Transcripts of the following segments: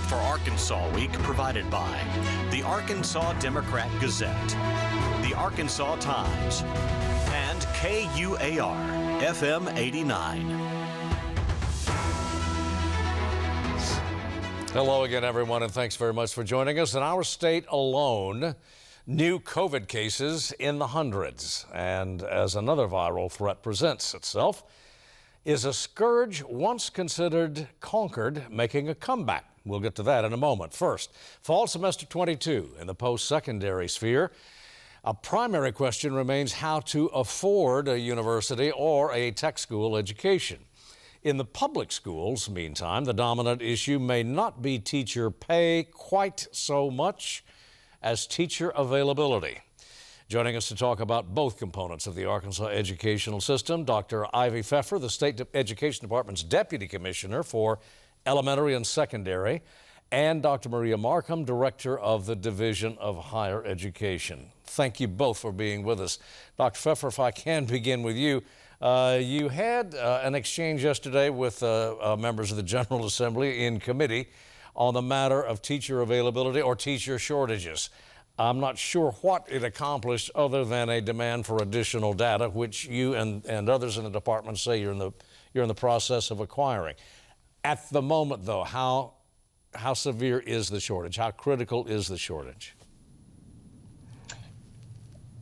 Support for Arkansas Week provided by the Arkansas Democrat Gazette, the Arkansas Times, and KUAR FM 89. Hello again, everyone, and thanks very much for joining us. In our state alone, new COVID cases in the hundreds. And as another viral threat presents itself, is a scourge once considered conquered making a comeback? We'll get to that in a moment. First, fall semester 22 in the post-secondary sphere. A primary question remains how to afford a university or a tech school education. In the public schools, meantime, the dominant issue may not be teacher pay quite so much as teacher availability. Joining us to talk about both components of the Arkansas educational system, Dr. Ivy Pfeffer, the State Education Department's Deputy Commissioner for Elementary and Secondary, and Dr. Maria Markham, Director of the Division of Higher Education. Thank you both for being with us. Dr. Pfeffer, if I can begin with you. You had an exchange yesterday with members of the General Assembly in committee on the matter of teacher availability or teacher shortages. I'm not sure what it accomplished other than a demand for additional data, which you and others in the department say you're in the process of acquiring. At the moment, though, how severe is the shortage? How critical is the shortage?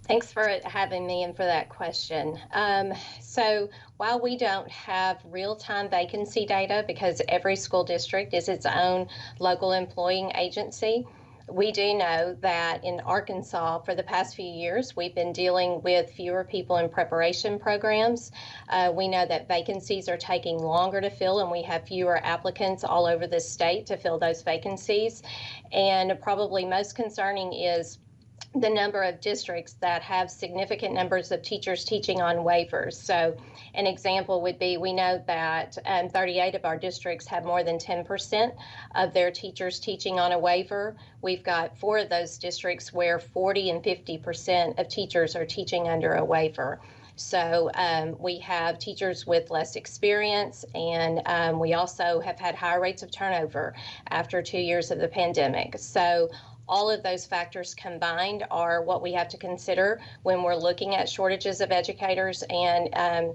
Thanks for having me and for that question. So while we don't have real-time vacancy data because every school district is its own local employing agency, we do know that in Arkansas for the past few years, we've been dealing with fewer people in preparation programs. We know that vacancies are taking longer to fill and we have fewer applicants all over the state to fill those vacancies. And probably most concerning is the number of districts that have significant numbers of teachers teaching on waivers. So an example would be, we know that 38 of our districts have more than 10% of their teachers teaching on a waiver. We've got 4 of those districts where 40 and 50% of teachers are teaching under a waiver. So we have teachers with less experience, and we also have had higher rates of turnover after 2 years of the pandemic. So all of those factors combined are what we have to consider when we're looking at shortages of educators, and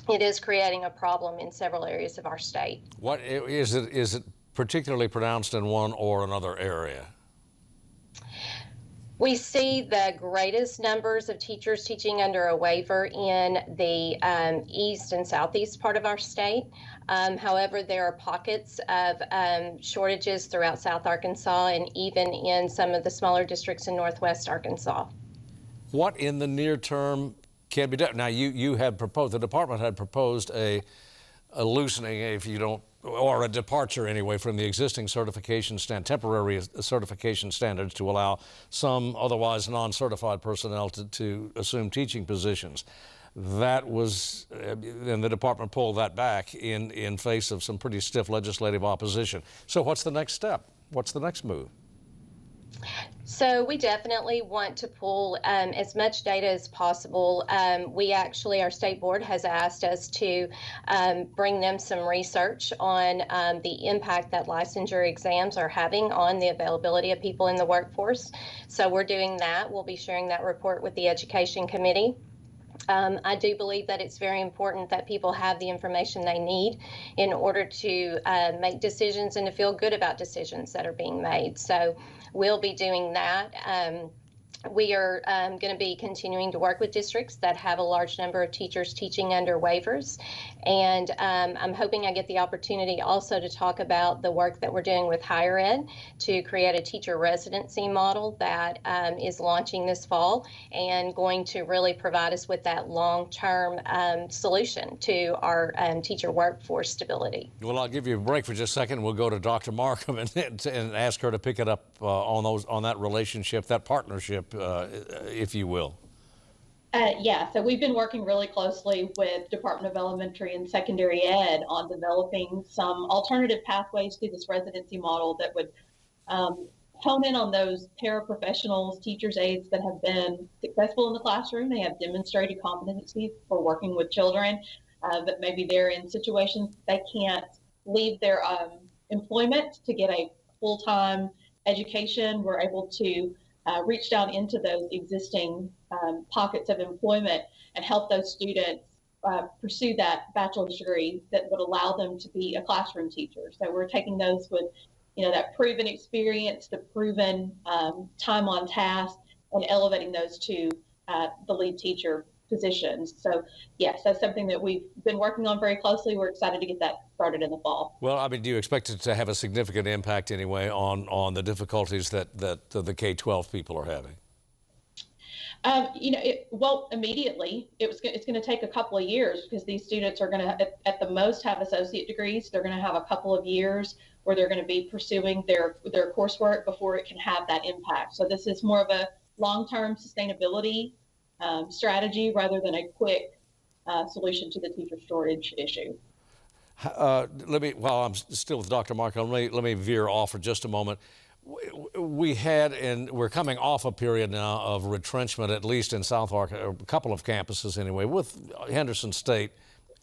it is creating a problem in several areas of our state. What is it? Is it particularly pronounced in one or another area? We see the greatest numbers of teachers teaching under a waiver in the east and southeast part of our state. However, there are pockets of shortages throughout South Arkansas and even in some of the smaller districts in Northwest Arkansas. What in the near term can be done? Now, you had proposed, the department had proposed a loosening, if you don't, or a departure anyway, from the existing temporary certification standards to allow some otherwise non-certified personnel to assume teaching positions. That was, and the department pulled that back in face of some pretty stiff legislative opposition. So what's the next step? What's the next move? So we definitely want to pull as much data as possible. Our state board has asked us to bring them some research on the impact that licensure exams are having on the availability of people in the workforce. So we're doing that. We'll be sharing that report with the Education Committee. I do believe that it's very important that people have the information they need in order to make decisions and to feel good about decisions that are being made. So we'll be doing that. We are going to be continuing to work with districts that have a large number of teachers teaching under waivers. And I'm hoping I get the opportunity also to talk about the work that we're doing with higher ed to create a teacher residency model that is launching this fall and going to really provide us with that long-term solution to our teacher workforce stability. Well, I'll give you a break for just a second. We'll go to Dr. Markham and ask her to pick it up on that relationship, that partnership, if you will. Yeah, so we've been working really closely with Department of Elementary and Secondary Ed on developing some alternative pathways to this residency model that would hone in on those paraprofessionals, teachers, aides that have been successful in the classroom. They have demonstrated competency for working with children, but maybe they're in situations they can't leave their employment to get a full-time education. We're able to reach down into those existing pockets of employment and help those students pursue that bachelor's degree that would allow them to be a classroom teacher. So we're taking those with, that proven experience, the proven time on task, and elevating those to the lead teacher positions. So yes, that's something that we've been working on very closely. We're excited to get that started in the fall. Well, I mean, do you expect it to have a significant impact anyway on the difficulties that the K-12 people are having? Immediately, it's going to take a couple of years because these students are going to, at the most, have associate degrees. They're going to have a couple of years where they're going to be pursuing their coursework before it can have that impact. So this is more of a long-term sustainability strategy rather than a quick solution to the teacher shortage issue. While I'm still with Dr. Markham, let me veer off for just a moment. We're coming off a period now of retrenchment, at least in South Arkansas, a couple of campuses anyway, with Henderson State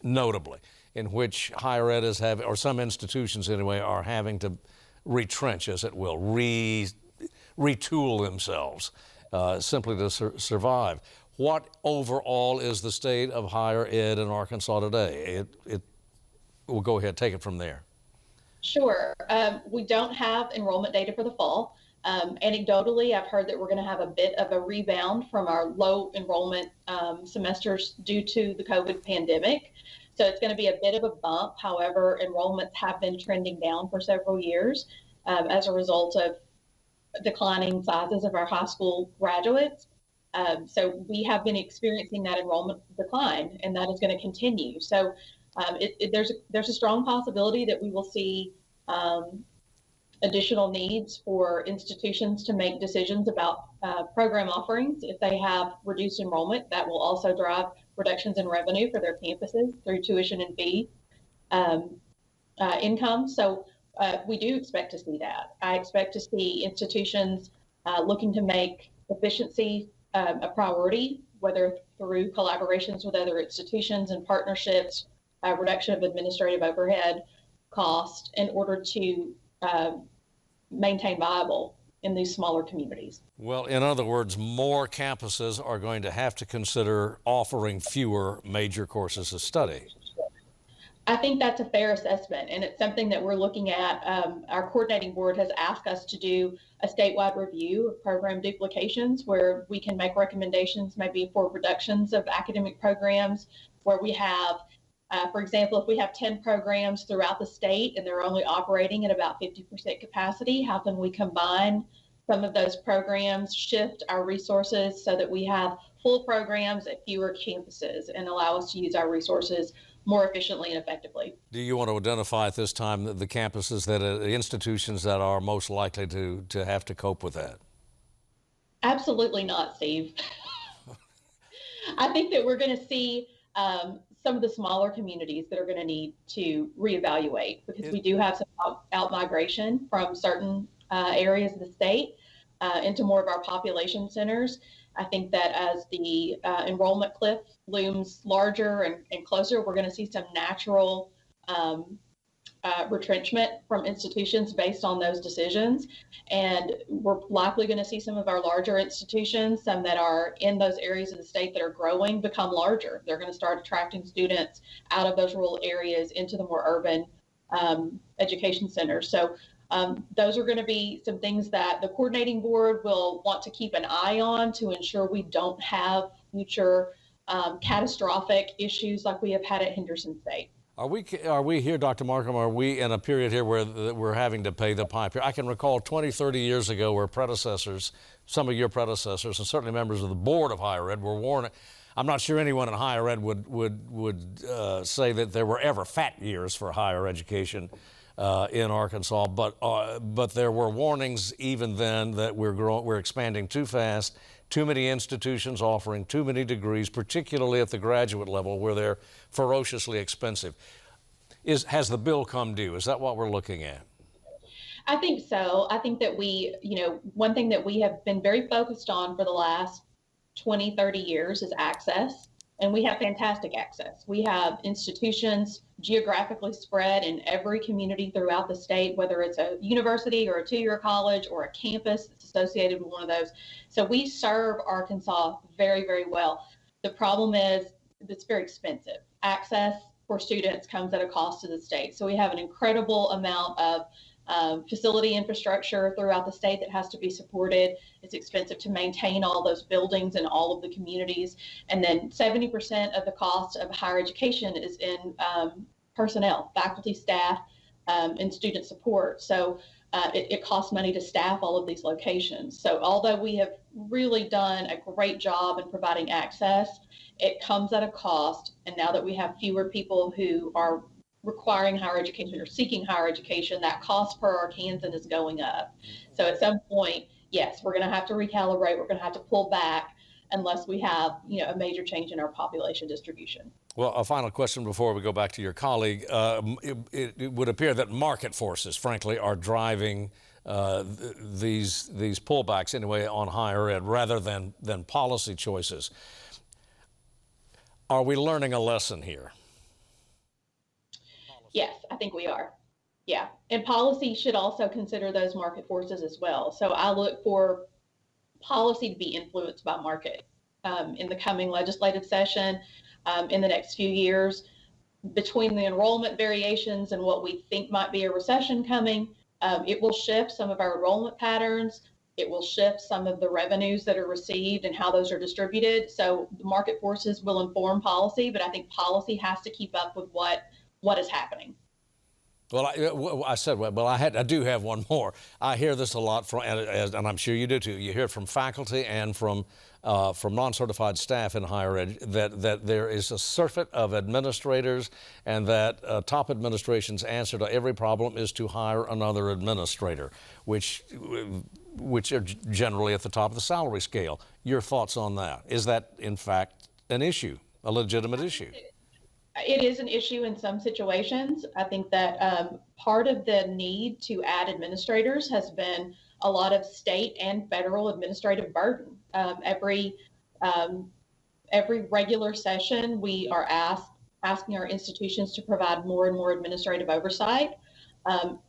notably, in which higher ed is having, or some institutions anyway, are having to retrench, as it will, retool themselves simply to survive. What overall is the state of higher ed in Arkansas today? We'll go ahead, take it from there. Sure. We don't have enrollment data for the fall. Anecdotally, I've heard that we're going to have a bit of a rebound from our low enrollment semesters due to the COVID pandemic. So it's going to be a bit of a bump. However, enrollments have been trending down for several years as a result of declining sizes of our high school graduates. So we have been experiencing that enrollment decline, and that is going to continue. So there's a strong possibility that we will see additional needs for institutions to make decisions about program offerings. If they have reduced enrollment, that will also drive reductions in revenue for their campuses through tuition and fee income. So we do expect to see that. I expect to see institutions looking to make efficiency a priority, whether through collaborations with other institutions and partnerships, reduction of administrative overhead cost in order to maintain viable in these smaller communities. Well, in other words, more campuses are going to have to consider offering fewer major courses of study. I think that's a fair assessment, and it's something that we're looking at. Our coordinating board has asked us to do a statewide review of program duplications where we can make recommendations maybe for reductions of academic programs where we have, for example, if we have 10 programs throughout the state and they're only operating at about 50% capacity, how can we combine some of those programs, shift our resources so that we have full programs at fewer campuses and allow us to use our resources more efficiently and effectively. Do you want to identify at this time the campuses, the institutions that are most likely to have to cope with that? Absolutely not, Steve. I think that we're going to see some of the smaller communities that are going to need to reevaluate because we do have some out-migration from certain areas of the state into more of our population centers. I think that as the enrollment cliff looms larger and closer, we're going to see some natural retrenchment from institutions based on those decisions. And we're likely going to see some of our larger institutions, some that are in those areas of the state that are growing, become larger. They're going to start attracting students out of those rural areas into the more urban education centers. So those are going to be some things that the coordinating board will want to keep an eye on to ensure we don't have future catastrophic issues like we have had at Henderson State. Are we here, Dr. Markham, are we in a period here where we're having to pay the piper? I can recall 20, 30 years ago where predecessors, some of your predecessors, and certainly members of the board of higher ed were warning. I'm not sure anyone in higher ed would say that there were ever fat years for higher education in Arkansas, but there were warnings even then that we're expanding too fast, too many institutions offering too many degrees, particularly at the graduate level where they're ferociously expensive. Has the bill come due? Is that what we're looking at? I think so. I think that one thing that we have been very focused on for the last 20, 30 years is access And we have fantastic access. We have institutions geographically spread in every community throughout the state, whether it's a university or a two-year college or a campus that's associated with one of those. So we serve Arkansas very, very well. The problem is it's very expensive. Access for students comes at a cost to the state. So we have an incredible amount of facility infrastructure throughout the state that has to be supported. It's expensive to maintain all those buildings in all of the communities. And then 70% of the cost of higher education is in personnel, faculty, staff, and student support. So it costs money to staff all of these locations. So although we have really done a great job in providing access, it comes at a cost. And now that we have fewer people who are requiring higher education or seeking higher education, that cost per Arkansan is going up. So at some point, yes, we're going to have to recalibrate. We're going to have to pull back unless we have, a major change in our population distribution. Well, a final question before we go back to your colleague. It would appear that market forces, frankly, are driving these pullbacks anyway on higher ed rather than policy choices. Are we learning a lesson here? Yes, I think we are. Yeah. And policy should also consider those market forces as well. So I look for policy to be influenced by market in the coming legislative session, in the next few years. Between the enrollment variations and what we think might be a recession coming, it will shift some of our enrollment patterns. It will shift some of the revenues that are received and how those are distributed. So the market forces will inform policy, but I think policy has to keep up with what is happening. Well, I do have one more. I hear this a lot from, and I'm sure you do too. You hear it from faculty and from non-certified staff in higher ed that there is a surfeit of administrators, and that top administration's answer to every problem is to hire another administrator, which are generally at the top of the salary scale. Your thoughts on that? Is that in fact an issue, a legitimate issue? It is an issue in some situations. I think that part of the need to add administrators has been a lot of state and federal administrative burden. Every regular session, we are asking our institutions to provide more and more administrative oversight,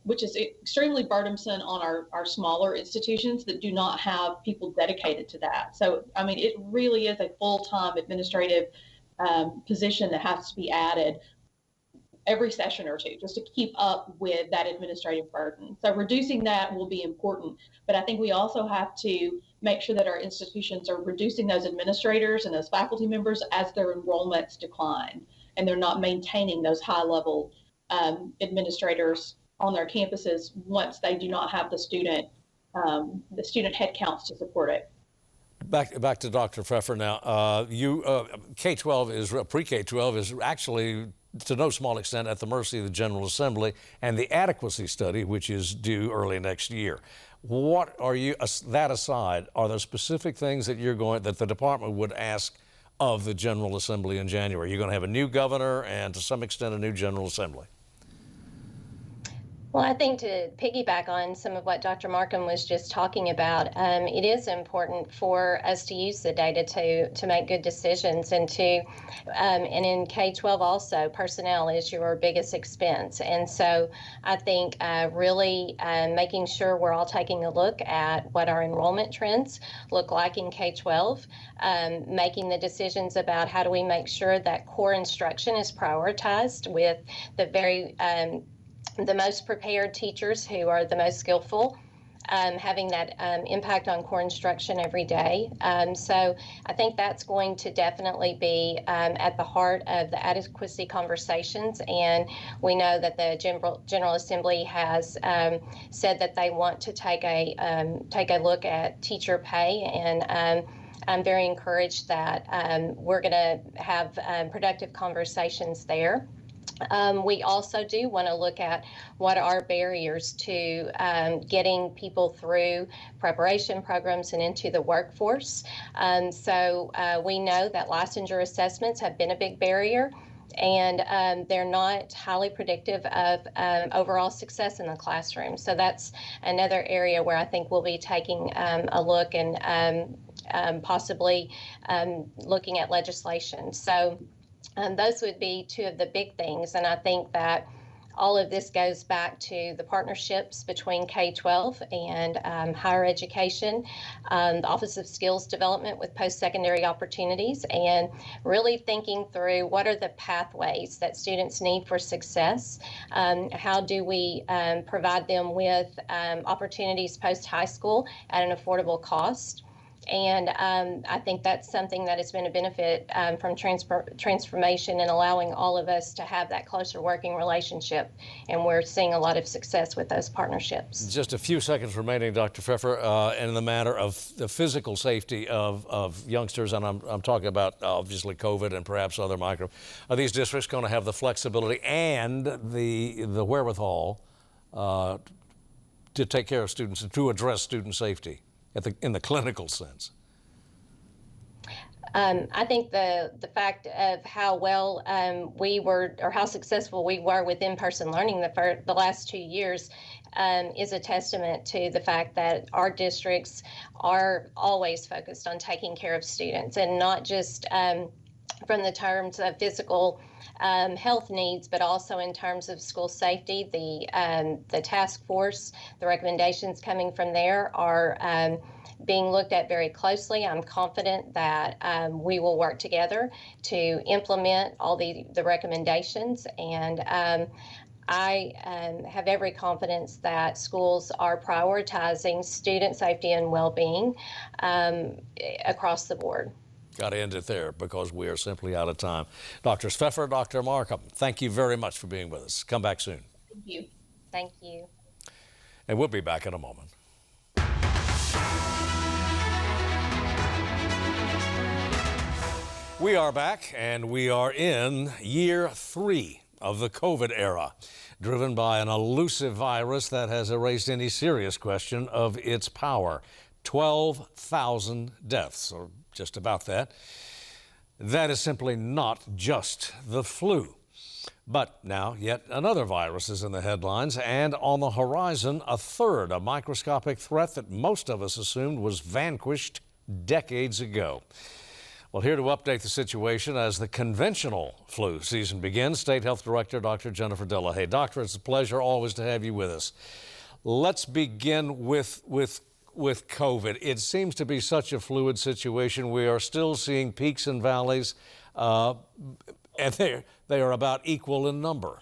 which is extremely burdensome on our smaller institutions that do not have people dedicated to that. So, I mean, it really is a full-time administrative position that has to be added every session or two just to keep up with that administrative burden. So reducing that will be important, but I think we also have to make sure that our institutions are reducing those administrators and those faculty members as their enrollments decline, and they're not maintaining those high-level administrators on their campuses once they do not have the student headcounts to support it. Back to Dr. Pfeffer now. K-12 is pre-K-12 is actually to no small extent at the mercy of the General Assembly and the adequacy study, which is due early next year. What are you? That aside, are there specific things that that the department would ask of the General Assembly in January? You're going to have a new governor and to some extent a new General Assembly. Well, I think to piggyback on some of what Dr. Markham was just talking about, it is important for us to use the data to make good decisions, and in K-12 also, personnel is your biggest expense. And so I think really making sure we're all taking a look at what our enrollment trends look like in K-12, making the decisions about how do we make sure that core instruction is prioritized with the most prepared teachers who are the most skillful, having that impact on core instruction every day. So I think that's going to definitely be at the heart of the adequacy conversations. And we know that the General Assembly has said that they want to take a look at teacher pay, and I'm very encouraged that we're going to have productive conversations there. We also do want to look at what are barriers to getting people through preparation programs and into the workforce. So we know that licensure assessments have been a big barrier, and they're not highly predictive of overall success in the classroom. So that's another area where I think we'll be taking a look and possibly looking at legislation. So those would be two of the big things. And I think that all of this goes back to the partnerships between K-12 and higher education, the Office of Skills Development with post-secondary opportunities, and really thinking through what are the pathways that students need for success. How do we provide them with opportunities post-high school at an affordable cost? And I think that's something that has been a benefit from transformation and allowing all of us to have that closer working relationship. And we're seeing a lot of success with those partnerships. Just a few seconds remaining, Dr. Pfeffer, in the matter of the physical safety of youngsters, and I'm talking about obviously COVID and perhaps other micro. Are these districts going to have the flexibility and the wherewithal to take care of students and to address student safety in the clinical sense? I think the fact of how well we were, or how successful we were with in-person learning the last 2 years is a testament to the fact that our districts are always focused on taking care of students, and not just from the terms of physical health needs, but also in terms of school safety. The task force, the recommendations coming from there are being looked at very closely. I'm confident that we will work together to implement all the recommendations, and I have every confidence that schools are prioritizing student safety and well-being across the board. Got to end it there because we are simply out of time. Dr. Pfeffer, Dr. Markham, thank you very much for being with us. Come back soon. Thank you. Thank you. And we'll be back in a moment. We are back, and we are in year 3 of the COVID era, driven by an elusive virus that has erased any serious question of its power. 12,000 deaths, or just about that. That is simply not just the flu. But now yet another virus is in the headlines, and on the horizon, a third, a microscopic threat that most of us assumed was vanquished decades ago. Well, here to update the situation as the conventional flu season begins, State Health Director Dr. Jennifer Dillaha. Hey, Doctor, it's a pleasure always to have you with us. Let's begin with COVID. It seems to be such a fluid situation. We are still seeing peaks and valleys, and they are about equal in number.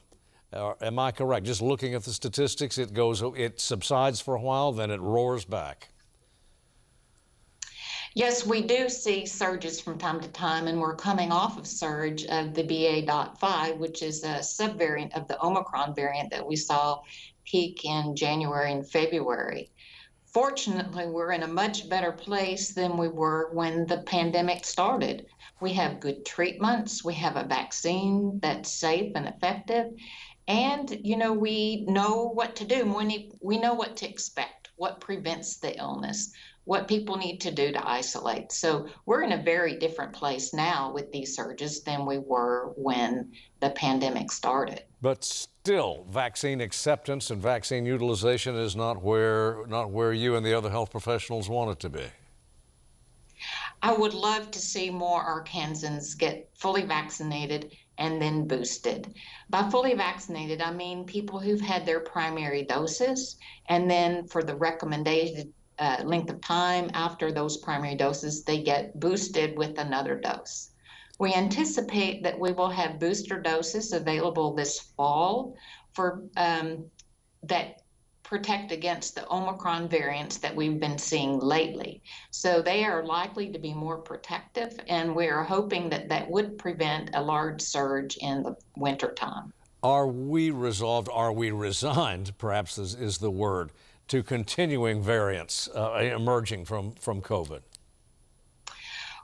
Am I correct? Just looking at the statistics, it subsides for a while, then it roars back. Yes, we do see surges from time to time, and we're coming off of surge of the BA.5, which is a subvariant of the Omicron variant that we saw peak in January and February. Fortunately, we're in a much better place than we were when the pandemic started. We have good treatments, we have a vaccine that's safe and effective, and we know what to do. We know what to expect, what prevents the illness, what people need to do to isolate. So we're in a very different place now with these surges than we were when the pandemic started. But still, vaccine acceptance and vaccine utilization is not where you and the other health professionals want it to be. I would love to see more Arkansans get fully vaccinated and then boosted. By fully vaccinated, I mean people who've had their primary doses, and then for the recommended length of time after those primary doses, they get boosted with another dose. We anticipate that we will have booster doses available this fall for that protect against the Omicron variants that we've been seeing lately. So they are likely to be more protective, and we are hoping that that would prevent a large surge in the wintertime. Are we resolved, are we resigned, perhaps is the word, to continuing variants emerging from COVID?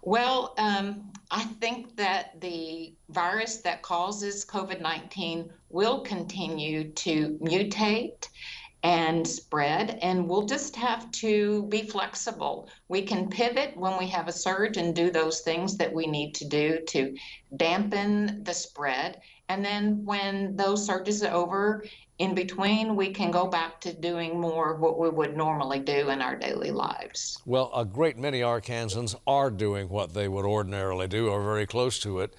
Well, I think that the virus that causes COVID-19 will continue to mutate, and spread, and we'll just have to be flexible. We can pivot when we have a surge and do those things that we need to do to dampen the spread. And then when those surges are over, in between, we can go back to doing more of what we would normally do in our daily lives. Well, a great many Arkansans are doing what they would ordinarily do, or very close to it,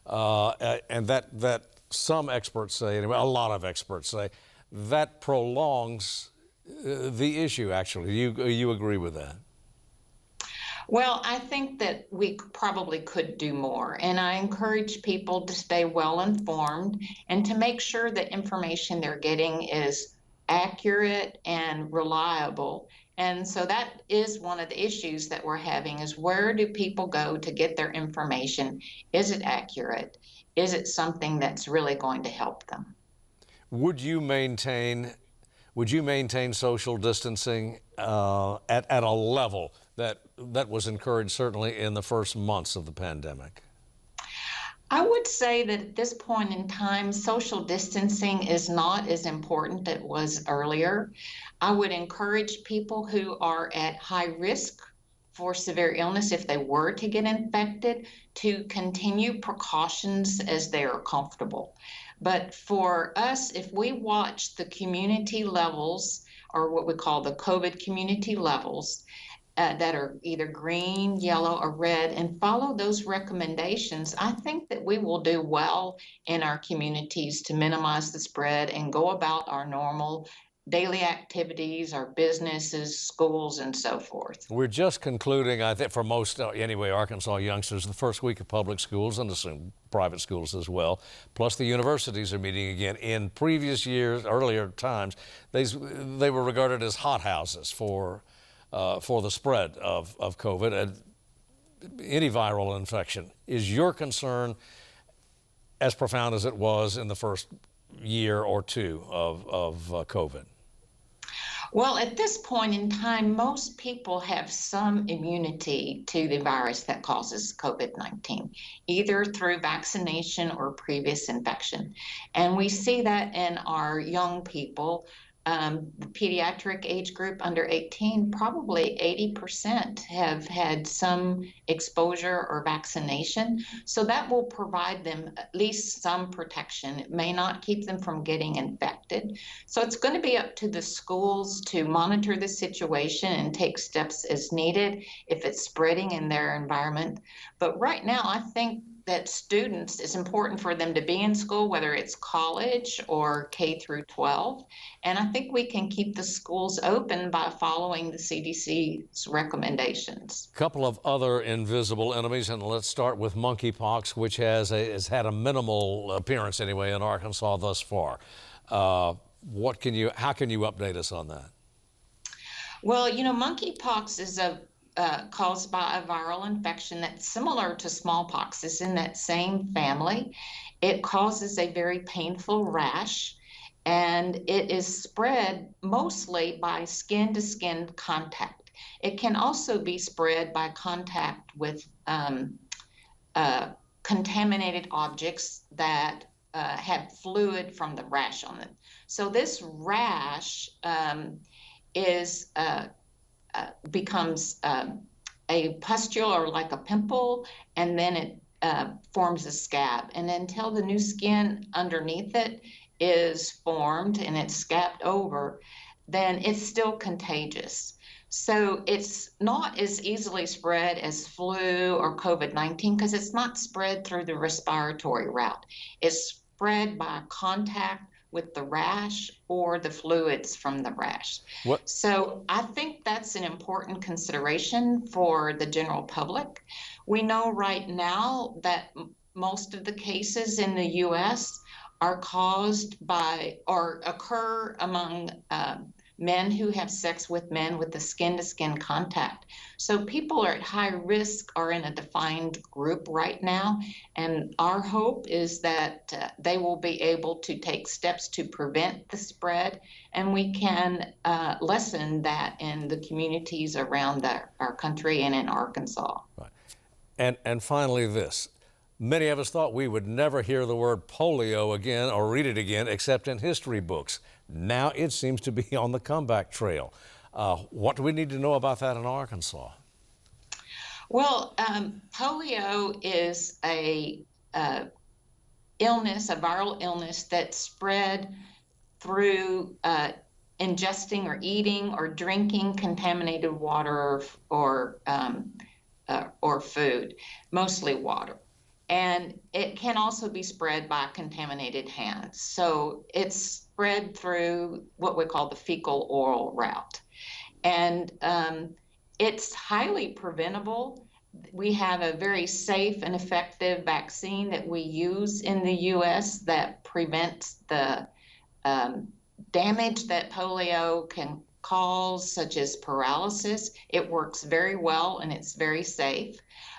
and that some experts say, anyway, a lot of experts say, that prolongs the issue, actually. You agree with that? Well, I think that we probably could do more, and I encourage people to stay well informed and to make sure the information they're getting is accurate and reliable. And so that is one of the issues that we're having, is where do people go to get their information? Is it accurate? Is it something that's really going to help them? Would you maintain social distancing at a level that was encouraged certainly in the first months of the pandemic? I would say that at this point in time, social distancing is not as important as it was earlier. I would encourage people who are at high risk for severe illness, if they were to get infected, to continue precautions as they are comfortable. But for us, if we watch the community levels, or what we call the COVID community levels, that are either green, yellow, or red, and follow those recommendations, I think that we will do well in our communities to minimize the spread and go about our normal daily activities, our businesses, schools, and so forth. We're just concluding, I think, for most, anyway, Arkansas youngsters, the first week of public schools, and assume private schools as well, plus the universities are meeting again. In previous years, earlier times, they were regarded as hothouses for the spread of COVID and any viral infection. Is your concern as profound as it was in the first year or two of COVID? Well, at this point in time, most people have some immunity to the virus that causes COVID-19, either through vaccination or previous infection. And we see that in our young people. The pediatric age group under 18, probably 80% have had some exposure or vaccination. So that will provide them at least some protection. It may not keep them from getting infected. So it's going to be up to the schools to monitor the situation and take steps as needed if it's spreading in their environment. But right now, I think that students, it's important for them to be in school, whether it's college or K through 12. And I think we can keep the schools open by following the CDC's recommendations. A couple of other invisible enemies, and let's start with monkeypox, which has had a minimal appearance anyway in Arkansas thus far. How can you update us on that? Well, monkeypox is caused by a viral infection that's similar to smallpox. It's in that same family. It causes a very painful rash, and it is spread mostly by skin-to-skin contact. It can also be spread by contact with contaminated objects that have fluid from the rash on them. So this rash becomes a pustule or like a pimple, and then it forms a scab. And until the new skin underneath it is formed and it's scabbed over, then it's still contagious. So it's not as easily spread as flu or COVID-19 because it's not spread through the respiratory route. It's spread by contact with the rash or the fluids from the rash. So I think that's an important consideration for the general public. We know right now that most of the cases in the U.S. are caused by or occur among men who have sex with men with the skin-to-skin contact. So people are at high risk are in a defined group right now, and our hope is that they will be able to take steps to prevent the spread, and we can lessen that in the communities around our country and in Arkansas. Right. And finally this, Many of us thought we would never hear the word polio again or read it again except in history books. Now it seems to be on the comeback trail. What do we need to know about that in Arkansas? Well, polio is a viral illness that's spread through ingesting or eating or drinking contaminated water or food, mostly water. And it can also be spread by contaminated hands. So it's spread through what we call the fecal-oral route. And it's highly preventable. We have a very safe and effective vaccine that we use in the U.S. that prevents the damage that polio can cause, such as paralysis. It works very well and it's very safe.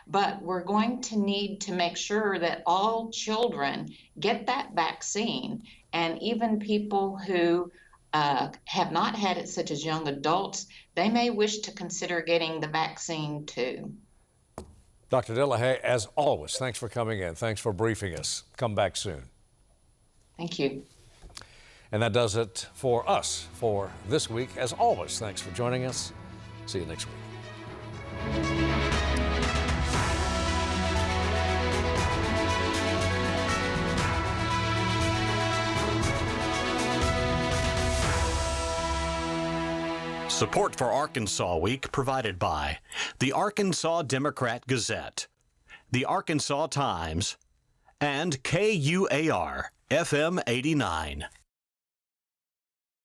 But we're going to need to make sure that all children get that vaccine, and even people who have not had it, such as young adults, they may wish to consider getting the vaccine too. Dr. Dillaha, as always, thanks for coming in. Thanks for briefing us. Come back soon. Thank you. And that does it for us for this week. As always, thanks for joining us. See you next week. Support for Arkansas Week provided by the Arkansas Democrat Gazette, the Arkansas Times, and KUAR FM 89.